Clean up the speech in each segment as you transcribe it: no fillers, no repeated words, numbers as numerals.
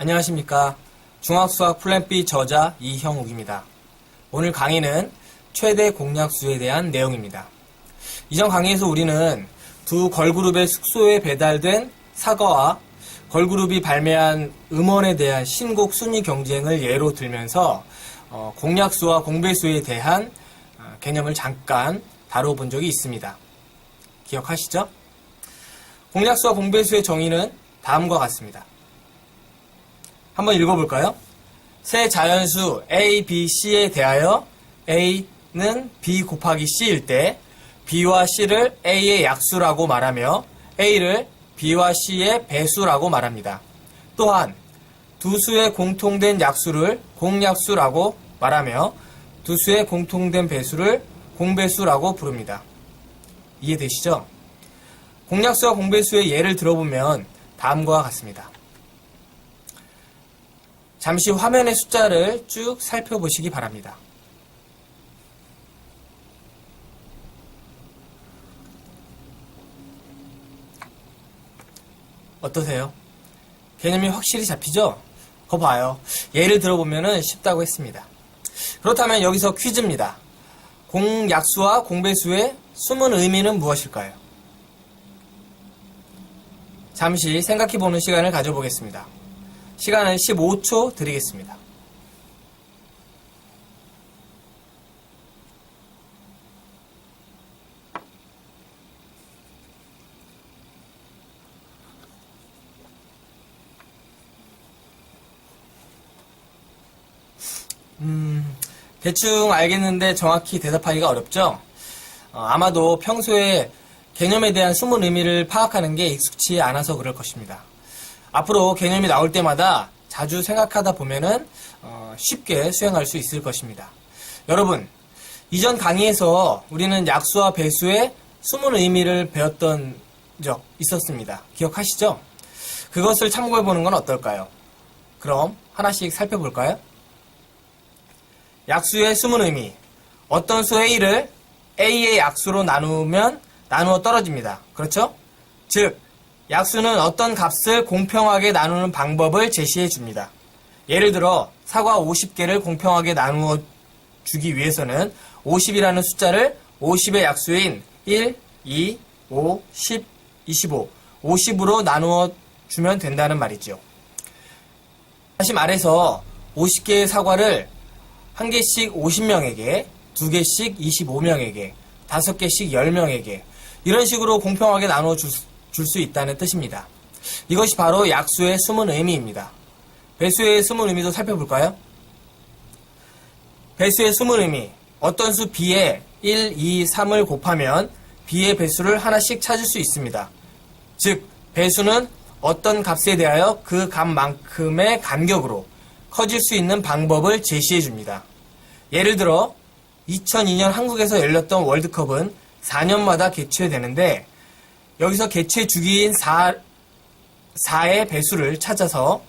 안녕하십니까. 중학수학 플랜 B 저자 이형욱입니다. 오늘 강의는 최대 공약수에 대한 내용입니다. 이전 강의에서 우리는 두 걸그룹의 숙소에 배달된 사과와 걸그룹이 발매한 음원에 대한 신곡 순위 경쟁을 예로 들면서 공약수와 공배수에 대한 개념을 잠깐 다뤄본 적이 있습니다. 기억하시죠? 공약수와 공배수의 정의는 다음과 같습니다. 한번 읽어볼까요? 세 자연수 A, B, C에 대하여 A는 B 곱하기 C일 때 B와 C를 A의 약수라고 말하며 A를 B와 C의 배수라고 말합니다. 또한 두 수의 공통된 약수를 공약수라고 말하며 두 수의 공통된 배수를 공배수라고 부릅니다. 이해되시죠? 공약수와 공배수의 예를 들어보면 다음과 같습니다. 잠시 화면의 숫자를 쭉 살펴보시기 바랍니다. 어떠세요? 개념이 확실히 잡히죠? 거 봐요. 예를 들어보면 쉽다고 했습니다. 그렇다면 여기서 퀴즈입니다. 공약수와 공배수의 숨은 의미는 무엇일까요? 잠시 생각해보는 시간을 가져보겠습니다. 시간은 15초 드리겠습니다. 대충 알겠는데 정확히 대답하기가 어렵죠? 아마도 평소에 개념에 대한 숨은 의미를 파악하는 게 익숙치 않아서 그럴 것입니다. 앞으로 개념이 나올 때마다 자주 생각하다 보면은 쉽게 수행할 수 있을 것입니다. 여러분, 이전 강의에서 우리는 약수와 배수의 숨은 의미를 배웠던 적 있었습니다. 기억하시죠? 그것을 참고해보는 건 어떨까요? 그럼 하나씩 살펴볼까요? 약수의 숨은 의미. 어떤 수 A를 A의 약수로 나누면 나누어 떨어집니다. 그렇죠? 즉, 약수는 어떤 값을 공평하게 나누는 방법을 제시해 줍니다. 예를 들어 사과 50개를 공평하게 나누어 주기 위해서는 50이라는 숫자를 50의 약수인 1, 2, 5, 10, 25, 50으로 나누어 주면 된다는 말이죠. 다시 말해서 50개의 사과를 한 개씩 50명에게, 두 개씩 25명에게, 5개씩 10명에게 이런 식으로 공평하게 나누어 줄 수 있다는 뜻입니다. 이것이 바로 약수의 숨은 의미입니다. 배수의 숨은 의미도 살펴볼까요? 배수의 숨은 의미. 어떤 수 B에 1, 2, 3을 곱하면 B의 배수를 하나씩 찾을 수 있습니다. 즉, 배수는 어떤 값에 대하여 그 값만큼의 간격으로 커질 수 있는 방법을 제시해 줍니다. 예를 들어 2002년 한국에서 열렸던 월드컵은 4년마다 개최되는데 여기서 개최 주기인 4의 배수를 찾아서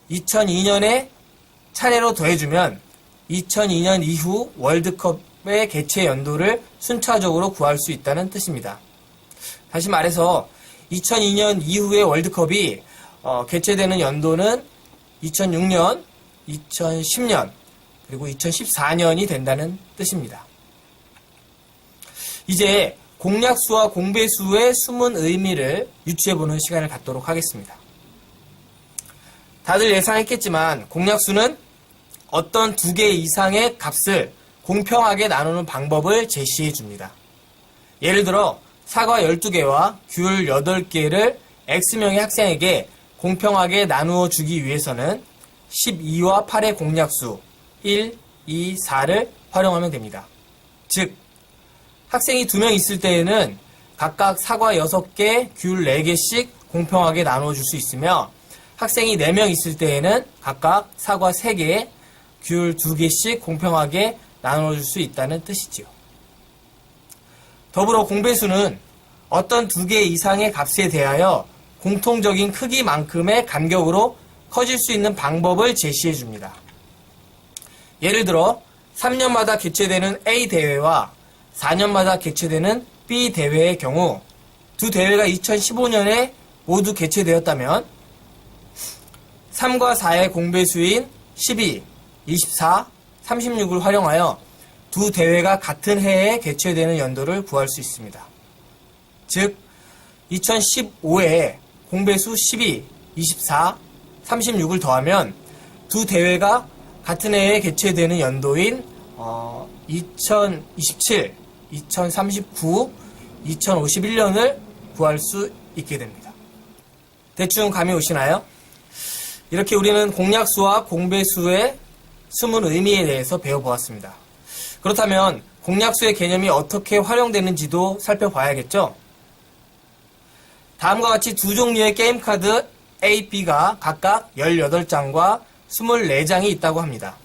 2002년에 차례로 더해주면 2002년 이후 월드컵의 개최 연도를 순차적으로 구할 수 있다는 뜻입니다. 다시 말해서 2002년 이후의 월드컵이 개최되는 연도는 2006년, 2010년, 그리고 2014년이 된다는 뜻입니다. 이제 공약수와 공배수의 숨은 의미를 유추해보는 시간을 갖도록 하겠습니다. 다들 예상했겠지만 공약수는 어떤 두 개 이상의 값을 공평하게 나누는 방법을 제시해 줍니다. 예를 들어 사과 12개와 귤 8개를 X명의 학생에게 공평하게 나누어 주기 위해서는 12와 8의 공약수 1, 2, 4를 활용하면 됩니다. 즉, 학생이 2명 있을 때에는 각각 사과 6개, 귤 4개씩 공평하게 나누어 줄 수 있으며 학생이 4명 있을 때에는 각각 사과 3개, 귤 2개씩 공평하게 나누어 줄 수 있다는 뜻이지요. 더불어 공배수는 어떤 2개 이상의 값에 대하여 공통적인 크기만큼의 간격으로 커질 수 있는 방법을 제시해 줍니다. 예를 들어 3년마다 개최되는 A 대회와 4년마다 개최되는 B 대회의 경우 두 대회가 2015년에 모두 개최되었다면 3과 4의 공배수인 12, 24, 36을 활용하여 두 대회가 같은 해에 개최되는 연도를 구할 수 있습니다. 즉 2015에 공배수 12, 24, 36을 더하면 두 대회가 같은 해에 개최되는 연도인 2027, 2039, 2051년을 구할 수 있게 됩니다. 대충 감이 오시나요? 이렇게 우리는 공약수와 공배수의 숨은 의미에 대해서 배워보았습니다. 그렇다면 공약수의 개념이 어떻게 활용되는지도 살펴봐야겠죠? 다음과 같이 두 종류의 게임카드 A, B가 각각 18장과 24장이 있다고 합니다.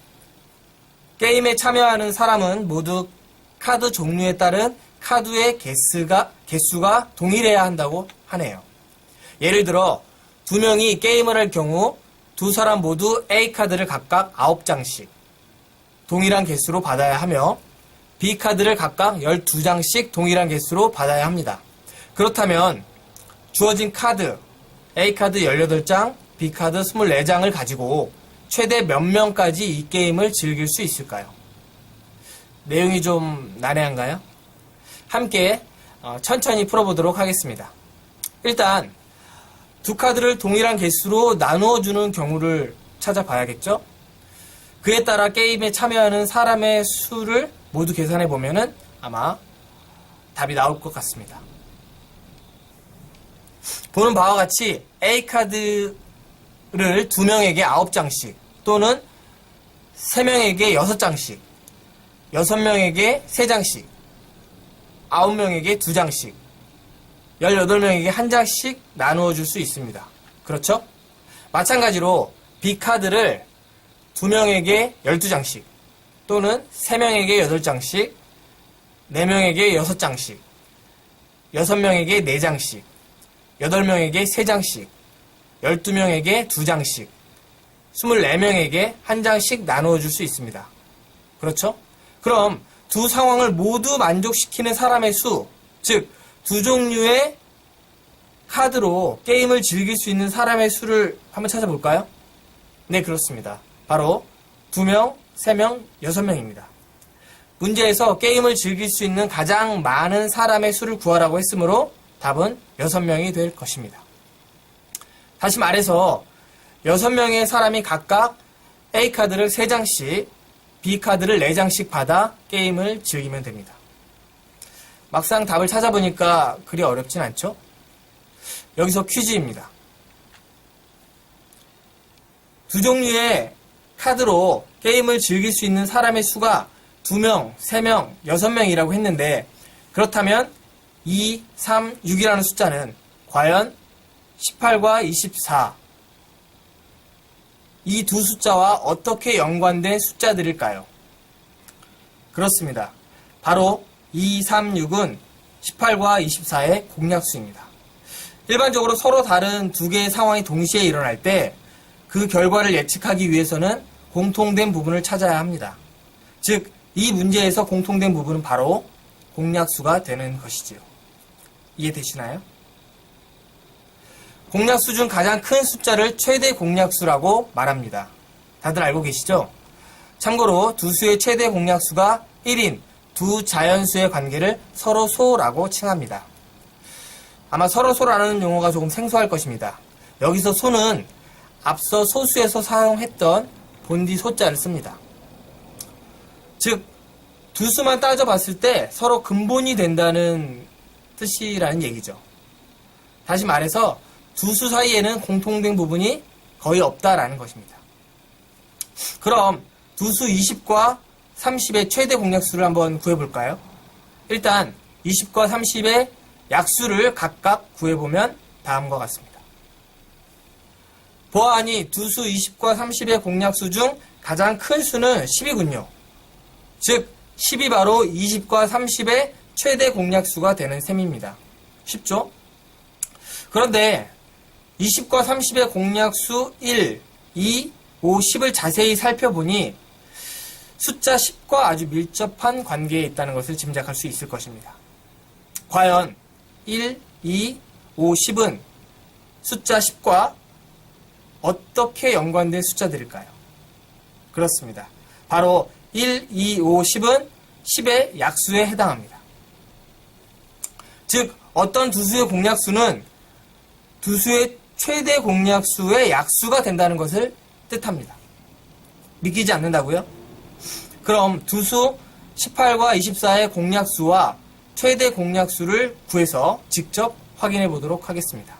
게임에 참여하는 사람은 모두 카드 종류에 따른 카드의 개수가 동일해야 한다고 하네요. 예를 들어 두 명이 게임을 할 경우 두 사람 모두 A카드를 각각 9장씩 동일한 개수로 받아야 하며 B카드를 각각 12장씩 동일한 개수로 받아야 합니다. 그렇다면 주어진 카드 A카드 18장, B카드 24장을 가지고 최대 몇 명까지 이 게임을 즐길 수 있을까요? 내용이 좀 난해한가요? 함께 천천히 풀어보도록 하겠습니다. 일단 두 카드를 동일한 개수로 나누어주는 경우를 찾아봐야겠죠? 그에 따라 게임에 참여하는 사람의 수를 모두 계산해보면 아마 답이 나올 것 같습니다. 보는 바와 같이 A카드를 2명에게 9장씩 또는 3명에게 6장씩 6명에게 3장씩 9명에게 2장씩 18명에게 1장씩 나누어 줄 수 있습니다. 그렇죠? 마찬가지로 B카드를 2명에게 12장씩 또는 3명에게 8장씩 4명에게 6장씩 6명에게 4장씩 8명에게 3장씩 12명에게 2장씩 24명에게 1장씩 나누어 줄 수 있습니다. 그렇죠? 그럼 두 상황을 모두 만족시키는 사람의 수, 즉 두 종류의 카드로 게임을 즐길 수 있는 사람의 수를 한번 찾아볼까요? 네, 그렇습니다. 바로 2명, 3명, 6명입니다. 문제에서 게임을 즐길 수 있는 가장 많은 사람의 수를 구하라고 했으므로 답은 6명이 될 것입니다. 다시 말해서 6명의 사람이 각각 A카드를 3장씩, B카드를 4장씩 받아 게임을 즐기면 됩니다. 막상 답을 찾아보니까 그리 어렵진 않죠? 여기서 퀴즈입니다. 두 종류의 카드로 게임을 즐길 수 있는 사람의 수가 2명, 3명, 6명이라고 했는데 그렇다면 2, 3, 6이라는 숫자는 과연 18과 24 이 두 숫자와 어떻게 연관된 숫자들일까요? 그렇습니다. 바로 2, 3, 6은 18과 24의 공약수입니다. 일반적으로 서로 다른 두 개의 상황이 동시에 일어날 때 그 결과를 예측하기 위해서는 공통된 부분을 찾아야 합니다. 즉, 이 문제에서 공통된 부분은 바로 공약수가 되는 것이지요. 이해되시나요? 공약수 중 가장 큰 숫자를 최대 공약수라고 말합니다. 다들 알고 계시죠? 참고로 두 수의 최대 공약수가 1인 두 자연수의 관계를 서로소라고 칭합니다. 아마 서로소라는 용어가 조금 생소할 것입니다. 여기서 소는 앞서 소수에서 사용했던 본디 소자를 씁니다. 즉, 두 수만 따져봤을 때 서로 근본이 된다는 뜻이라는 얘기죠. 다시 말해서 두 수 사이에는 공통된 부분이 거의 없다라는 것입니다. 그럼 두 수 20과 30의 최대 공약수를 한번 구해볼까요? 일단 20과 30의 약수를 각각 구해보면 다음과 같습니다. 보아하니 두 수 20과 30의 공약수 중 가장 큰 수는 10이군요. 즉 10이 바로 20과 30의 최대 공약수가 되는 셈입니다. 쉽죠? 그런데 20과 30의 공약수 1, 2, 5, 10을 자세히 살펴보니 숫자 10과 아주 밀접한 관계에 있다는 것을 짐작할 수 있을 것입니다. 과연 1, 2, 5, 10은 숫자 10과 어떻게 연관된 숫자들일까요? 그렇습니다. 바로 1, 2, 5, 10은 10의 약수에 해당합니다. 즉 어떤 두수의 공약수는 두수의 최대 공약수의 약수가 된다는 것을 뜻합니다. 믿기지 않는다고요? 그럼 두수 18과 24의 공약수와 최대 공약수를 구해서 직접 확인해 보도록 하겠습니다.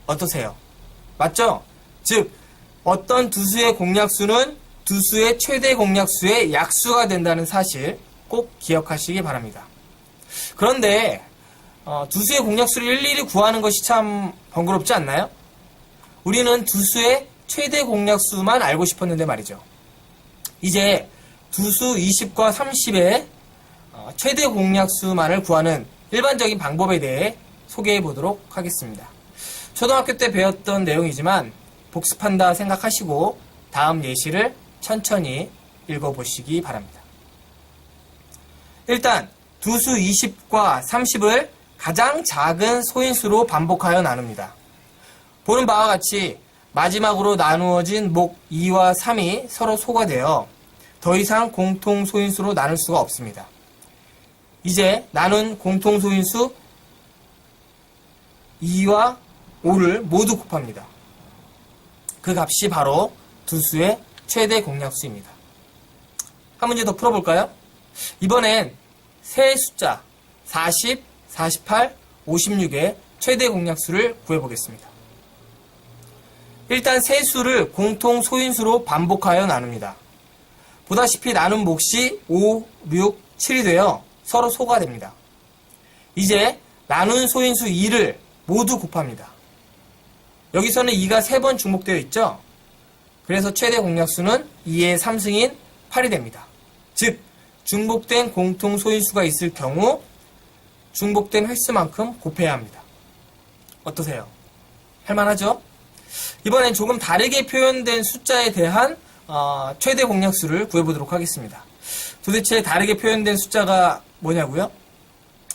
어떠세요? 맞죠? 즉 어떤 두수의 공약수는 두수의 최대 공약수의 약수가 된다는 사실 꼭 기억하시기 바랍니다. 그런데 두수의 공약수를 일일이 구하는 것이 참 번거롭지 않나요? 우리는 두수의 최대 공약수만 알고 싶었는데 말이죠. 이제 두수 20과 30의 최대 공약수만을 구하는 일반적인 방법에 대해 소개해 보도록 하겠습니다. 초등학교 때 배웠던 내용이지만 복습한다 생각하시고 다음 예시를 천천히 읽어보시기 바랍니다. 일단 두수 20과 30을 가장 작은 소인수로 반복하여 나눕니다. 보는 바와 같이 마지막으로 나누어진 목 2와 3이 서로 소가되어 더 이상 공통 소인수로 나눌 수가 없습니다. 이제 나눈 공통 소인수 2와 5를 모두 곱합니다. 그 값이 바로 두수의 최대 공약수입니다. 한 문제 더 풀어볼까요? 이번엔 세 숫자 40, 48, 56의 최대 공약수를 구해보겠습니다. 일단 세 수를 공통 소인수로 반복하여 나눕니다. 보다시피 나눈 몫이 5, 6, 7이 되어 서로 소가 됩니다. 이제 나눈 소인수 2를 모두 곱합니다. 여기서는 2가 3번 중복되어 있죠? 그래서 최대 공약수는 2의 3승인 8이 됩니다. 즉 중복된 공통 소인수가 있을 경우 중복된 횟수만큼 곱해야 합니다. 어떠세요? 할만하죠? 이번엔 조금 다르게 표현된 숫자에 대한 최대 공약수를 구해보도록 하겠습니다. 도대체 다르게 표현된 숫자가 뭐냐고요?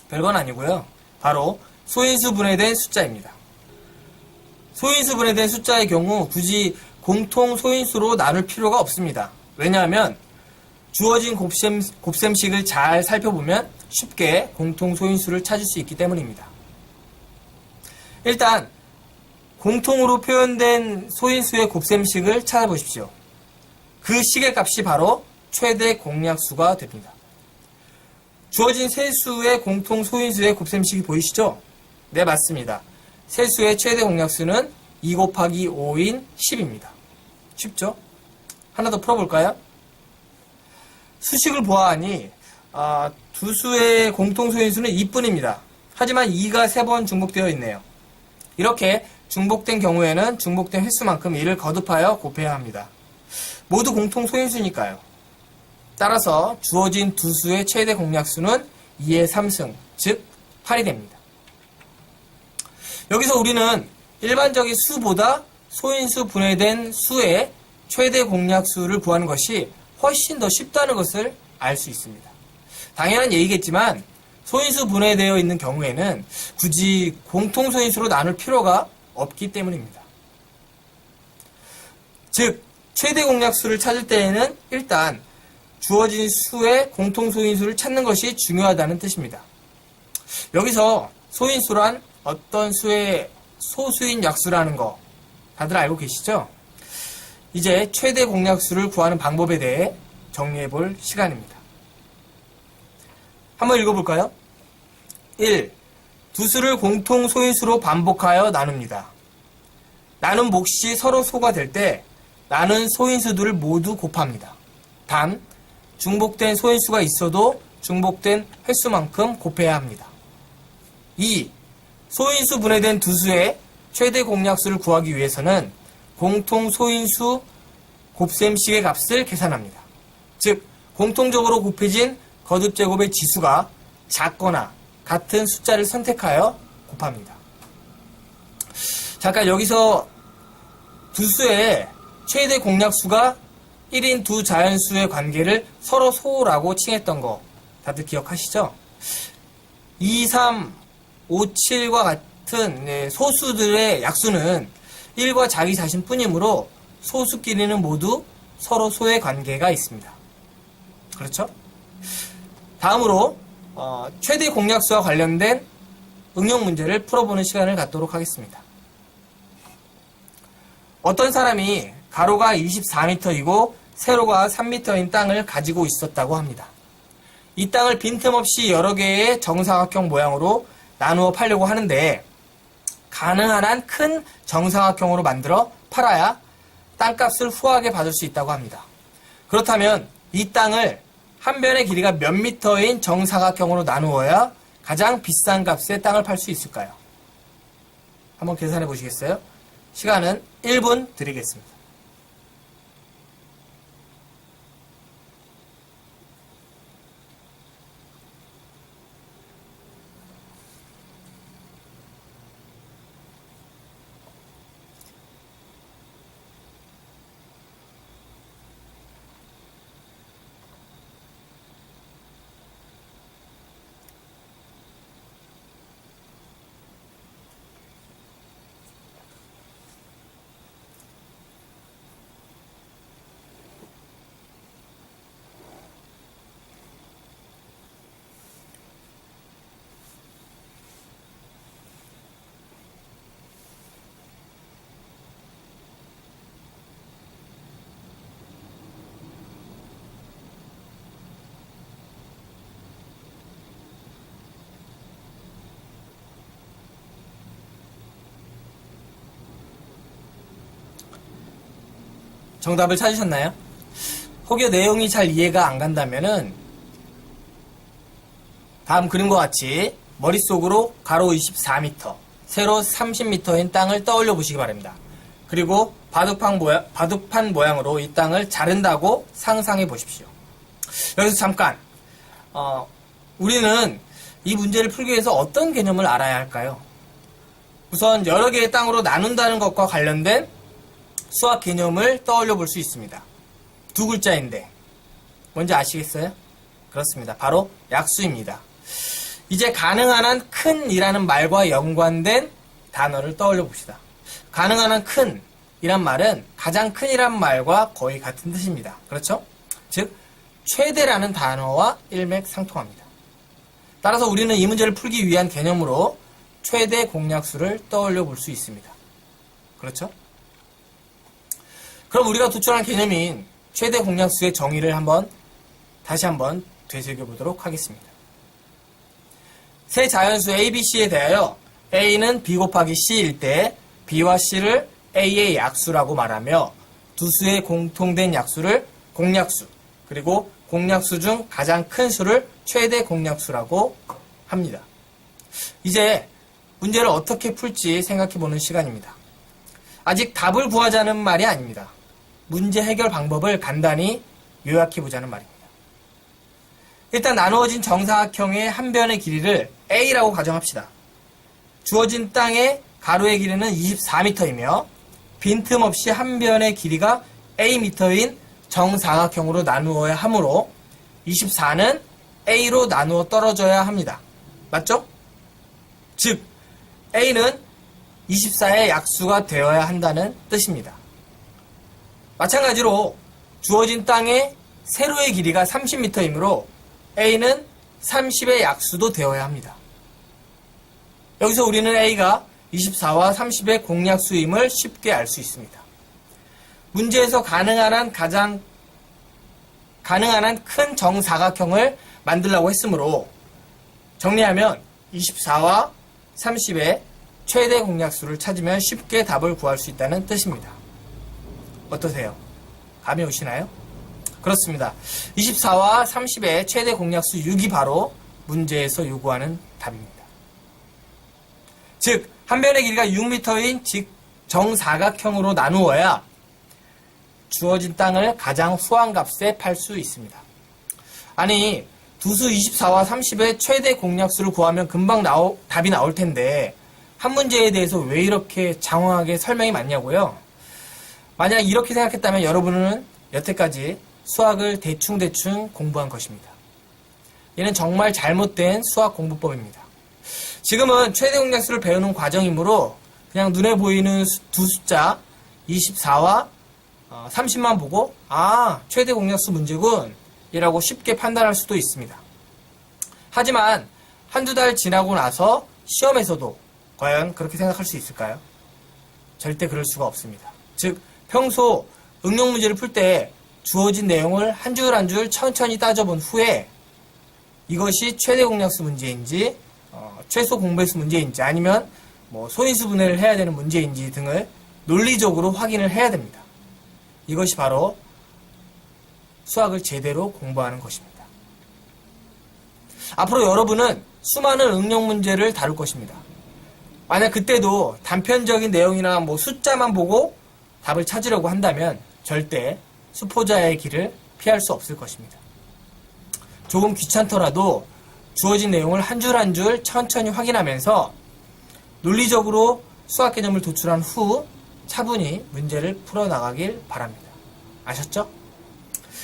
별건 아니고요. 바로 소인수 분해된 숫자입니다. 소인수 분해된 숫자의 경우 굳이 공통 소인수로 나눌 필요가 없습니다. 왜냐하면 주어진 곱셈식을 잘 살펴보면 쉽게 공통 소인수를 찾을 수 있기 때문입니다. 일단 공통으로 표현된 소인수의 곱셈식을 찾아보십시오. 그 식의 값이 바로 최대 공약수가 됩니다. 주어진 세 수의 공통 소인수의 곱셈식이 보이시죠? 네, 맞습니다. 세 수의 최대 공약수는 2 곱하기 5인 10입니다. 쉽죠? 하나 더 풀어볼까요? 수식을 보아하니 두 수의 공통 소인수는 2뿐입니다. 하지만 2가 3번 중복되어 있네요. 이렇게 중복된 경우에는 중복된 횟수만큼 2를 거듭하여 곱해야 합니다. 모두 공통 소인수니까요. 따라서 주어진 두 수의 최대 공약수는 2의 3승, 즉 8이 됩니다. 여기서 우리는 일반적인 수보다 소인수 분해된 수의 최대 공약수를 구하는 것이 훨씬 더 쉽다는 것을 알 수 있습니다. 당연한 얘기겠지만 소인수 분해되어 있는 경우에는 굳이 공통 소인수로 나눌 필요가 없기 때문입니다. 즉 최대 공약수를 찾을 때에는 일단 주어진 수의 공통 소인수를 찾는 것이 중요하다는 뜻입니다. 여기서 소인수란 어떤 수의 소수인 약수라는 거 다들 알고 계시죠? 이제 최대 공약수를 구하는 방법에 대해 정리해 볼 시간입니다. 한번 읽어볼까요? 1. 두 수를 공통 소인수로 반복하여 나눕니다. 나눈 몫이 서로 소가 될 때 나눈 소인수들을 모두 곱합니다. 단, 중복된 소인수가 있어도 중복된 횟수만큼 곱해야 합니다. 2. 소인수 분해된 두 수의 최대 공약수를 구하기 위해서는 공통 소인수 곱셈식의 값을 계산합니다. 즉, 공통적으로 곱해진 거듭제곱의 지수가 작거나 같은 숫자를 선택하여 곱합니다. 잠깐 여기서 두 수의 최대 공약수가 1인 두 자연수의 관계를 서로 소라고 칭했던 거 다들 기억하시죠? 2, 3, 5, 7과 같은 소수들의 약수는 1과 자기 자신뿐이므로 소수끼리는 모두 서로 소의 관계가 있습니다. 그렇죠? 다음으로 최대 공약수와 관련된 응용 문제를 풀어보는 시간을 갖도록 하겠습니다. 어떤 사람이 가로가 24m이고 세로가 3m인 땅을 가지고 있었다고 합니다. 이 땅을 빈틈없이 여러 개의 정사각형 모양으로 나누어 팔려고 하는데 가능한 한 큰 정사각형으로 만들어 팔아야 땅값을 후하게 받을 수 있다고 합니다. 그렇다면 이 땅을 한 변의 길이가 몇 미터인 정사각형으로 나누어야 가장 비싼 값에 땅을 팔 수 있을까요? 한번 계산해 보시겠어요? 시간은 1분 드리겠습니다. 정답을 찾으셨나요? 혹여 내용이 잘 이해가 안 간다면은 다음 그림과 같이 머릿속으로 가로 24m, 세로 30m인 땅을 떠올려 보시기 바랍니다. 그리고 바둑판 모양으로 이 땅을 자른다고 상상해 보십시오. 여기서 잠깐 우리는 이 문제를 풀기 위해서 어떤 개념을 알아야 할까요? 우선 여러 개의 땅으로 나눈다는 것과 관련된 수학 개념을 떠올려 볼 수 있습니다. 두 글자인데 뭔지 아시겠어요? 그렇습니다. 바로 약수입니다. 이제 가능한 한 큰이라는 말과 연관된 단어를 떠올려 봅시다. 가능한 한 큰이란 말은 가장 큰이란 말과 거의 같은 뜻입니다. 그렇죠? 즉 최대라는 단어와 일맥상통합니다. 따라서 우리는 이 문제를 풀기 위한 개념으로 최대 공약수를 떠올려 볼 수 있습니다. 그렇죠? 그럼 우리가 도출한 개념인 최대 공약수의 정의를 다시 한번 되새겨보도록 하겠습니다. 세 자연수 A, B, C에 대하여 A는 B 곱하기 C일 때 B와 C를 A의 약수라고 말하며 두 수의 공통된 약수를 공약수, 그리고 공약수 중 가장 큰 수를 최대 공약수라고 합니다. 이제 문제를 어떻게 풀지 생각해보는 시간입니다. 아직 답을 구하자는 말이 아닙니다. 문제 해결 방법을 간단히 요약해보자는 말입니다. 일단 나누어진 정사각형의 한 변의 길이를 A라고 가정합시다. 주어진 땅의 가로의 길이는 24m이며 빈틈없이 한 변의 길이가 Am인 정사각형으로 나누어야 하므로 24는 A로 나누어 떨어져야 합니다. 맞죠? 즉 A는 24의 약수가 되어야 한다는 뜻입니다. 마찬가지로 주어진 땅의 세로의 길이가 30m이므로 A는 30의 약수도 되어야 합니다. 여기서 우리는 A가 24와 30의 공약수임을 쉽게 알 수 있습니다. 문제에서 가능한 한 큰 정사각형을 만들려고 했으므로 정리하면 24와 30의 최대 공약수를 찾으면 쉽게 답을 구할 수 있다는 뜻입니다. 어떠세요? 감이 오시나요? 그렇습니다. 24와 30의 최대 공약수 6이 바로 문제에서 요구하는 답입니다. 즉, 한 변의 길이가 6m인 정사각형으로 나누어야 주어진 땅을 가장 후한 값에 팔 수 있습니다. 아니, 두수 24와 30의 최대 공약수를 구하면 금방 답이 나올 텐데 한 문제에 대해서 왜 이렇게 장황하게 설명이 많냐고요? 만약 이렇게 생각했다면 여러분은 여태까지 수학을 대충 공부한 것입니다. 얘는 정말 잘못된 수학 공부법입니다. 지금은 최대 공약수를 배우는 과정이므로 그냥 눈에 보이는 두 숫자 24와 30만 보고 최대 공약수 문제군 이라고 쉽게 판단할 수도 있습니다. 하지만 한두 달 지나고 나서 시험에서도 과연 그렇게 생각할 수 있을까요? 절대 그럴 수가 없습니다. 즉 평소 응용 문제를 풀 때 주어진 내용을 한 줄 한 줄 천천히 따져본 후에 이것이 최대 공약수 문제인지 최소 공배수 문제인지 아니면 소인수 분해를 해야 되는 문제인지 등을 논리적으로 확인을 해야 됩니다. 이것이 바로 수학을 제대로 공부하는 것입니다. 앞으로 여러분은 수많은 응용 문제를 다룰 것입니다. 만약 그때도 단편적인 내용이나 숫자만 보고 답을 찾으려고 한다면 절대 수포자의 길을 피할 수 없을 것입니다. 조금 귀찮더라도 주어진 내용을 한 줄 한 줄 천천히 확인하면서 논리적으로 수학 개념을 도출한 후 차분히 문제를 풀어나가길 바랍니다. 아셨죠?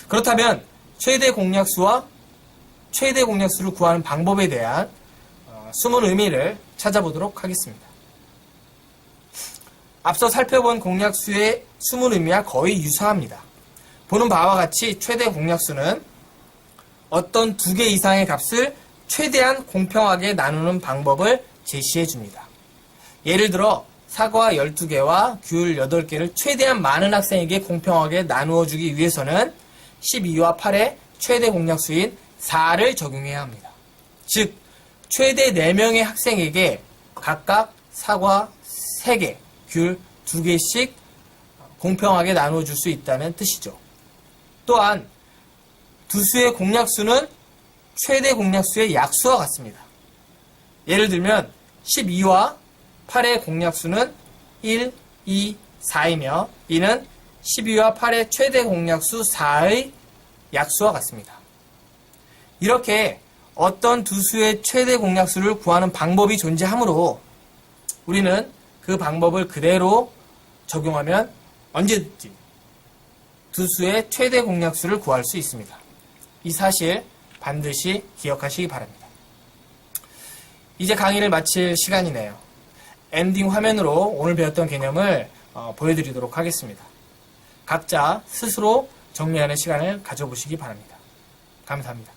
그렇다면 최대 공약수와 최대 공약수를 구하는 방법에 대한 숨은 의미를 찾아보도록 하겠습니다. 앞서 살펴본 공약수의 숨은 의미와 거의 유사합니다. 보는 바와 같이 최대 공약수는 어떤 두 개 이상의 값을 최대한 공평하게 나누는 방법을 제시해 줍니다. 예를 들어 사과 12개와 귤 8개를 최대한 많은 학생에게 공평하게 나누어 주기 위해서는 12와 8의 최대 공약수인 4를 적용해야 합니다. 즉 최대 4명의 학생에게 각각 사과 3개, 귤 2개씩 공평하게 나누어 줄 수 있다는 뜻이죠. 또한 두 수의 공약수는 최대 공약수의 약수와 같습니다. 예를 들면 12와 8의 공약수는 1, 2, 4이며 이는 12와 8의 최대 공약수 4의 약수와 같습니다. 이렇게 어떤 두 수의 최대 공약수를 구하는 방법이 존재하므로 우리는 그 방법을 그대로 적용하면 언제든지 두 수의 최대 공약수를 구할 수 있습니다. 이 사실 반드시 기억하시기 바랍니다. 이제 강의를 마칠 시간이네요. 엔딩 화면으로 오늘 배웠던 개념을 보여드리도록 하겠습니다. 각자 스스로 정리하는 시간을 가져보시기 바랍니다. 감사합니다.